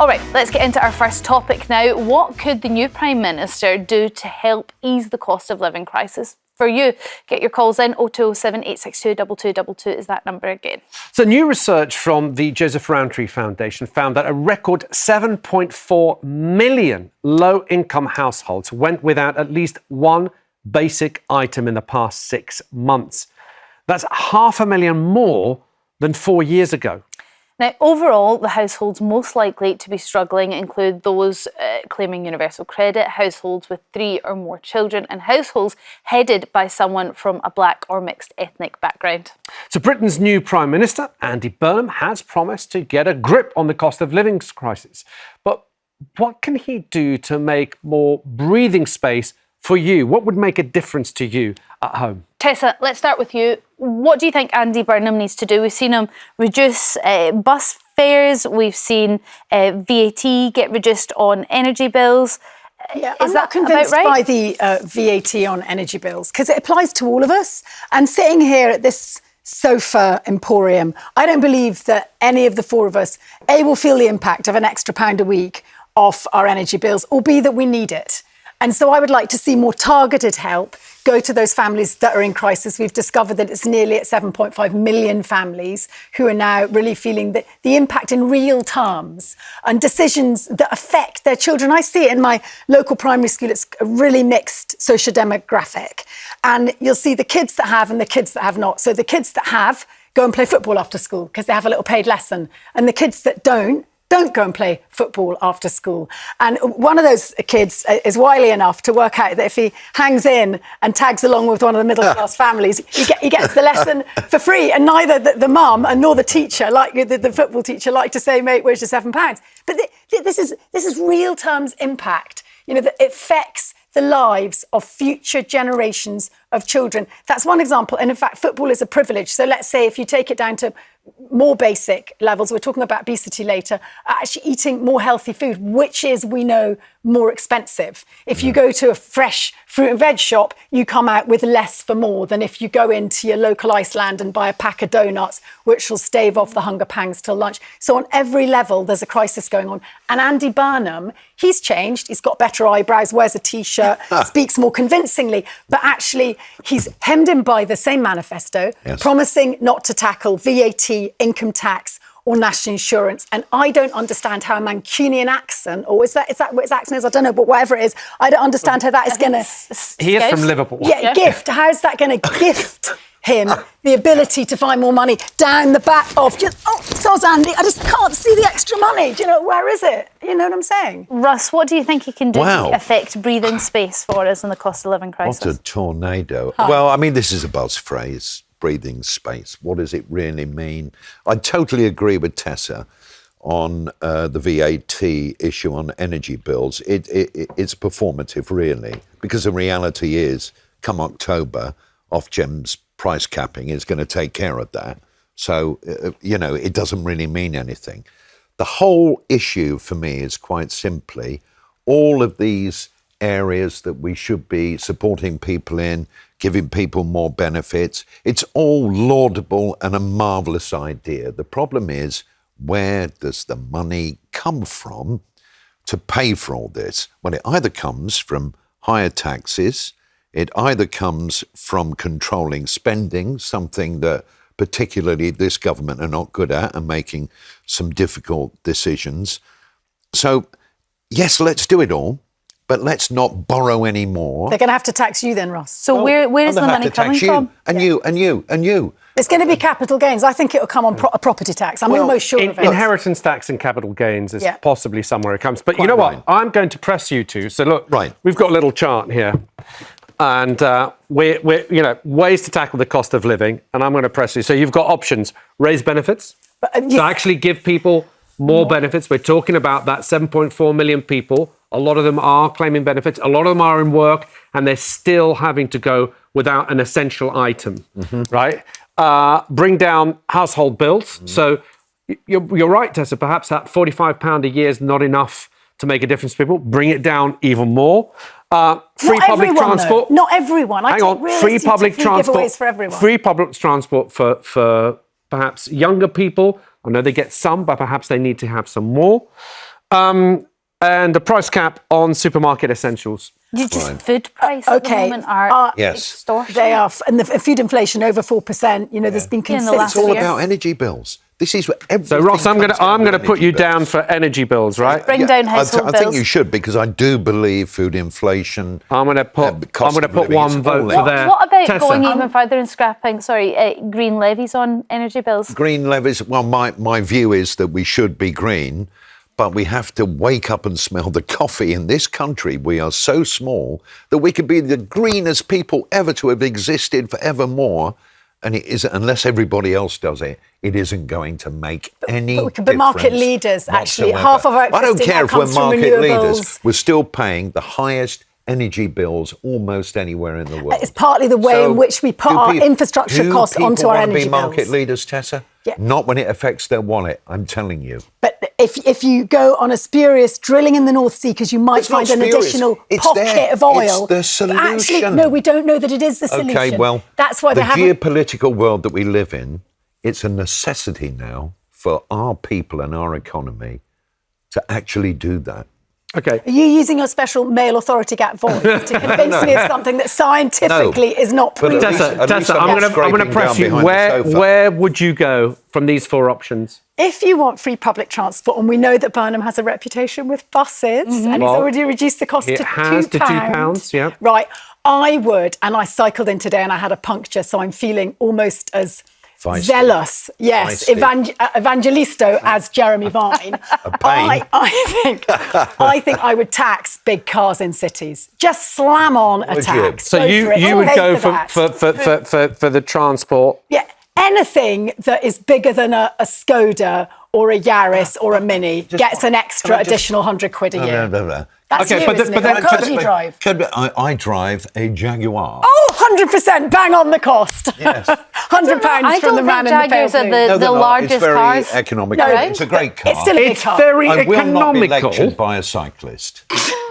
right, let's get into our first topic now. What could the new Prime Minister do to help ease the cost of living crisis? For you, get your calls in. 0207 862 2222 is that number again. So new research from the Joseph Rowntree Foundation found that a record 7.4 million low-income households went without at least one basic item in the past 6 months. That's 500,000 more than 4 years ago. Now, overall, the households most likely to be struggling include those claiming universal credit, households with 3 or more children, and households headed by someone from a black or mixed ethnic background. So Britain's new Prime Minister, Andy Burnham, has promised to get a grip on the cost of living crisis. But what can he do to make more breathing space for you? What would make a difference to you at home? Tessa, let's start with you. What do you think Andy Burnham needs to do? We've seen him reduce bus fares. We've seen VAT get reduced on energy bills. Yeah, I'm not convinced by the VAT on energy bills because it applies to all of us. And sitting here at this sofa emporium, I don't believe that any of the four of us, A, will feel the impact of an extra £1 a week off our energy bills, or B, that we need it. And so I would like to see more targeted help go to those families that are in crisis. We've discovered that it's nearly at 7.5 million families who are now really feeling the impact in real terms and decisions that affect their children. I see it in my local primary school. It's a really mixed socio-demographic. And you'll see the kids that have and the kids that have not. So the kids that have go and play football after school because they have a little paid lesson. And the kids that don't go and play football after school. And one of those kids is wily enough to work out that if he hangs in and tags along with one of the middle-class families, he gets the lesson for free. And neither the mum and nor the teacher, like the football teacher, like to say, mate, where's your £7? But this is real terms impact. You know, that it affects the lives of future generations of children. That's one example. And in fact, football is a privilege. So let's say if you take it down to more basic levels, we're talking about obesity later, actually eating more healthy food, which is, we know, more expensive. If you go to a fresh fruit and veg shop, you come out with less for more than if you go into your local Iceland and buy a pack of donuts, which will stave off the hunger pangs till lunch. So on every level, there's a crisis going on. And Andy Burnham, he's changed. He's got better eyebrows, wears a T-shirt, speaks more convincingly. But actually, he's hemmed in by the same manifesto, promising not to tackle VAT, income tax, or national insurance. And I don't understand how a Mancunian accent, or is that what his accent is? I don't know, but whatever it is, I don't understand how that is going to... He is from Liverpool. Yeah, gift. How's that going to gift him the ability to find more money down the back of... so's Andy, I just can't see the extra money. Do you know, where is it? You know what I'm saying? Russ, what do you think he can do to affect breathing space for us in the cost of living crisis? What a tornado. Well, I mean, this is a buzz phrase. Breathing space. What does it really mean? I totally agree with Tessa on the VAT issue on energy bills. It's performative, really, because the reality is, come October, Ofgem's price capping is going to take care of that. So, it doesn't really mean anything. The whole issue for me is quite simply all of these areas that we should be supporting people in, giving people more benefits. It's all laudable and a marvellous idea. The problem is, where does the money come from to pay for all this? Well, it either comes from higher taxes, it either comes from controlling spending, something that particularly this government are not good at and making some difficult decisions. So, yes, let's do it all. But let's not borrow any more. They're going to have to tax you then, Ross. So where is the money coming from? And you. It's going to be capital gains. I think it'll come on a property tax. I'm almost sure of it. Inheritance tax and capital gains is possibly somewhere it comes. But you know what? I'm going to press you two. So look, we've got a little chart here. And we're ways to tackle the cost of living. And I'm going to press you. So you've got options. Raise benefits. So actually give people more benefits. We're talking about that 7.4 million people. A lot of them are claiming benefits. A lot of them are in work and they're still having to go without an essential item, right? Bring down household bills. So you're right, Tessa, perhaps that £45 a year is not enough to make a difference to people. Bring it down even more. Free public transport. Not everyone. Hang on. Free public transport for everyone. Free public transport for perhaps younger people. I know they get some, but perhaps they need to have some more. And the price cap on supermarket essentials. Food prices at the moment are extortionate. They are, and the food inflation over 4%. You know, there's been consistent. It's all about energy bills. This is what everything. So Ross, I'm going to put you down for energy bills, right? Bring down household bills. I think you should, because I do believe food inflation. I'm going to put one vote for there. What about going even further and scrapping? Green levies on energy bills. Green levies. Well, my view is that we should be green, but we have to wake up and smell the coffee. In this country, we are so small that we could be the greenest people ever to have existed forevermore. And it isn't, unless everybody else does it, it isn't going to make any difference. We can be market leaders, actually. Whatsoever. Half of our I don't care if we're market leaders. Renewables. We're still paying the highest energy bills almost anywhere in the world. It's partly the way in which we put our infrastructure costs onto our energy bills. Do people want to be market leaders, Tessa? Yeah. Not when it affects their wallet, I'm telling you. But if you go on a spurious drilling in the North Sea, because you might find an additional pocket of oil. It's the solution. Actually, no, we don't know that it is the solution. Okay, well, that's why the geopolitical world that we live in, it's a necessity now for our people and our economy to actually do that. Okay. Are you using your special male authority gap voice to convince me of something that scientifically is not proven? Tessa, I'm going to press you. Where would you go from these four options? If you want free public transport, and we know that Burnham has a reputation with buses, and he's already reduced the cost to £2. Yeah. Right. I would, and I cycled in today and I had a puncture, so I'm feeling almost as zealous, evangelisto as Jeremy Vine. I think I would tax big cars in cities. Just slam on a tax. So you would go for the transport? Yeah, anything that is bigger than a Skoda or a Yaris or a Mini gets an extra additional £100 a year. No. That's you, isn't it? What car do you drive? I drive a Jaguar. Oh, 100% bang on the cost. Yes. £100 from the man in the Jaguars are the largest cars. It's very economical. No, it's a great car. It's still a big car. Very I will economical. not be lectured by a cyclist.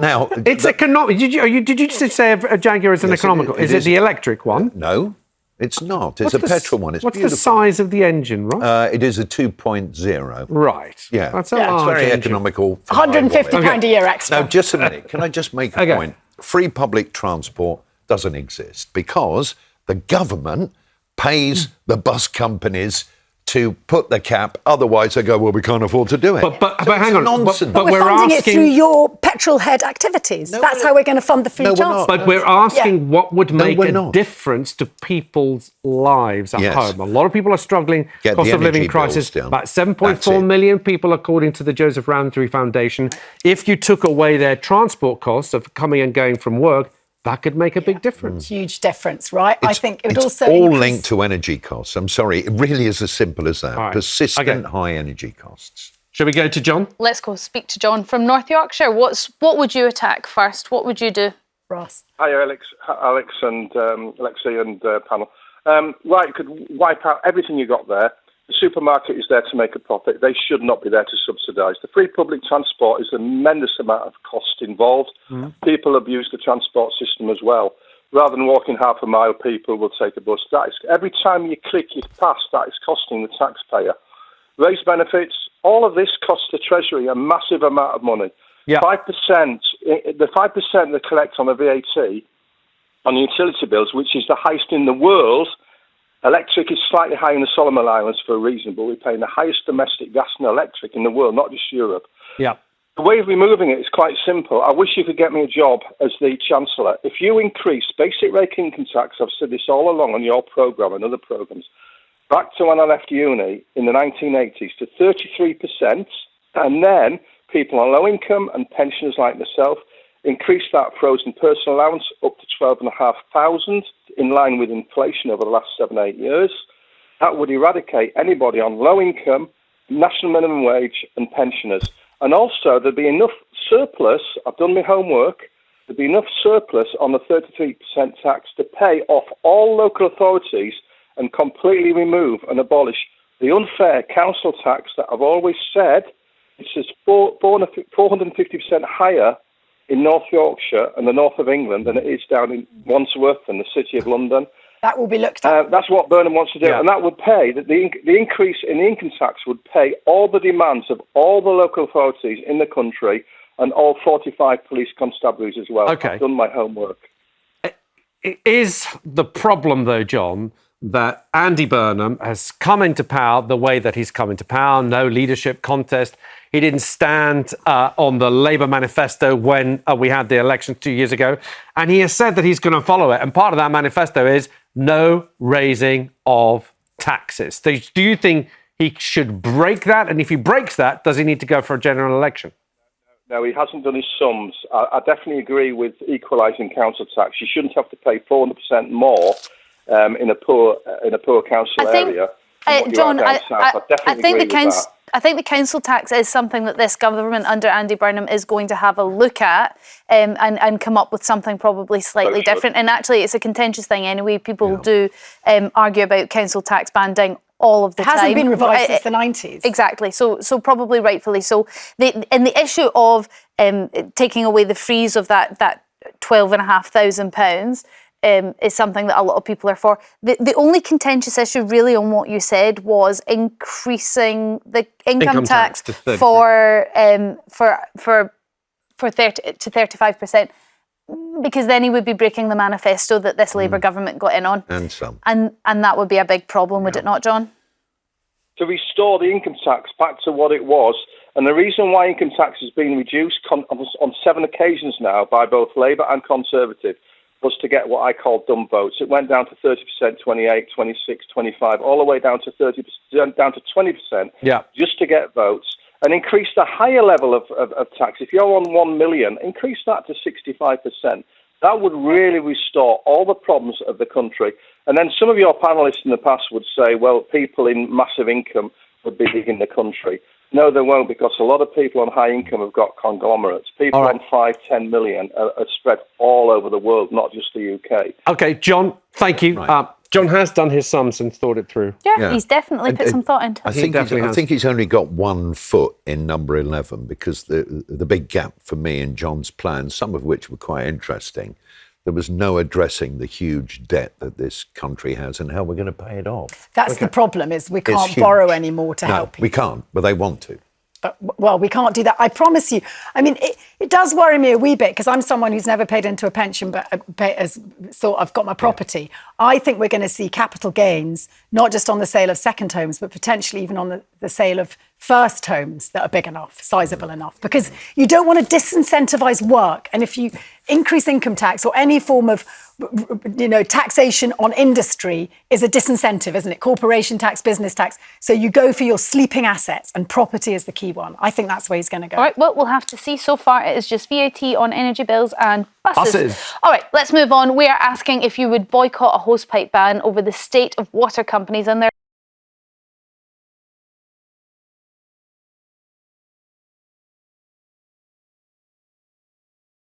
Now, it's economical. Did you just say a Jaguar is an economical? Is it the electric one? No. It's not. It's a petrol one. It's what's beautiful. The size of the engine, Ross? It is a 2.0. Right. Yeah. That's a large very engine. economical. £150 a year extra. Now, just a minute. Can I just make a point? Free public transport doesn't exist because the government pays the bus companies to put the cap. Otherwise, they go, well, we can't afford to do it. But hang on. Nonsense. But we're funding it through your petrol head activities. That's how we're going to fund the free transport. But we're asking what would make a difference to people's lives at home. A lot of people are struggling. Cost of living crisis. About 7.4 million people, according to the Joseph Rowntree Foundation. If you took away their transport costs of coming and going from work, that could make a big difference. Huge difference, right? I think it would also all linked to energy costs. I'm sorry, it really is as simple as that. Persistent high energy costs. Shall we go to John? Let's go speak to John from North Yorkshire. What would you attack first? What would you do? Ross. Hi, Alex and Alexis and panel. Right, could wipe out everything you got there. The supermarket is there to make a profit. They should not be there to subsidise. The free public transport is a tremendous amount of cost involved. People abuse the transport system as well. Rather than walking half a mile, people will take a bus. Every time you click your pass, that is costing the taxpayer. Raise benefits. All of this costs the Treasury a massive amount of money. 5%, the 5% they collect on the VAT on the utility bills, which is the highest in the world. Electric is slightly higher in the Solomon Islands for a reason, but we're paying the highest domestic gas and electric in the world, not just Europe. Yeah. The way of removing it is quite simple. I wish you could get me a job as the Chancellor. If you increase basic rate income tax, I've said this all along on your programme and other programmes, back to when I left uni in the 1980s to 33%, and then people on low income and pensioners like myself increase that frozen personal allowance up to £12,500 in line with inflation over the last 7-8 years. That would eradicate anybody on low income, national minimum wage and pensioners. And also there'd be enough surplus, I've done my homework, there'd be enough surplus on the 33% tax to pay off all local authorities and completely remove and abolish the unfair council tax that I've always said is 450% higher in North Yorkshire and the north of England than it is down in Wandsworth and the City of London. That will be looked at. That's what Burnham wants to do, and that would pay, the increase in the income tax would pay all the demands of all the local authorities in the country and all 45 police constabularies as well. Okay. I've done my homework. Is the problem, though, John, that Andy Burnham has come into power the way that he's come into power, no leadership contest. He didn't stand on the Labour manifesto when we had the election 2 years ago. And he has said that he's going to follow it. And part of that manifesto is no raising of taxes. So do you think he should break that? And if he breaks that, does he need to go for a general election? No, he hasn't done his sums. I definitely agree with equalising council tax. You shouldn't have to pay 400% more in a poor council area. John, I think the council tax is something that this government under Andy Burnham is going to have a look at and come up with something probably slightly different. And actually, it's a contentious thing anyway. People do argue about council tax banding all of the time. It hasn't been revised since the 90s. Exactly. So probably rightfully so. And the issue of taking away the freeze of that £12,500 is something that a lot of people are for. The only contentious issue really on what you said was increasing the income tax for 30 to 35%, because then he would be breaking the manifesto that this Labour government got in on. And some. And that would be a big problem, would it not, John? To restore the income tax back to what it was, and the reason why income tax has been reduced on 7 occasions now by both Labour and Conservative was to get what I call dumb votes. It went down to 30%, 28, 26, 25, all the way down to 30%, down to 20%, just to get votes, and increase the higher level of tax. If you're on 1 million, increase that to 65%. That would really restore all the problems of the country. And then some of your panellists in the past would say, well, people in massive income would be leaving the country. No, they won't, because a lot of people on high income have got conglomerates. People on 5, 10 million are spread all over the world, not just the UK. OK, John, thank you. Right. John has done his sums and thought it through. Yeah. He's definitely put some thought into it. I think he's only got 1 foot in number 11, because the big gap for me in John's plans, some of which were quite interesting, there was no addressing the huge debt that this country has and how we're going to pay it off. That's the problem, is we can't borrow anymore to help people. We can't, but they want to. But, well, we can't do that. I promise you. I mean, it does worry me a wee bit, because I'm someone who's never paid into a pension, but has thought I've got my property. I think we're going to see capital gains, not just on the sale of second homes, but potentially even on the sale of first homes that are big enough, sizable enough, because you don't want to disincentivise work. And if you increase income tax or any form of taxation on industry is a disincentive, isn't it? Corporation tax, business tax. So you go for your sleeping assets, and property is the key one. I think that's where he's going to go. All right, well, we'll have to see. So far, it is just VAT on energy bills and buses. All right, let's move on. We are asking if you would boycott a hosepipe ban over the state of water companies and their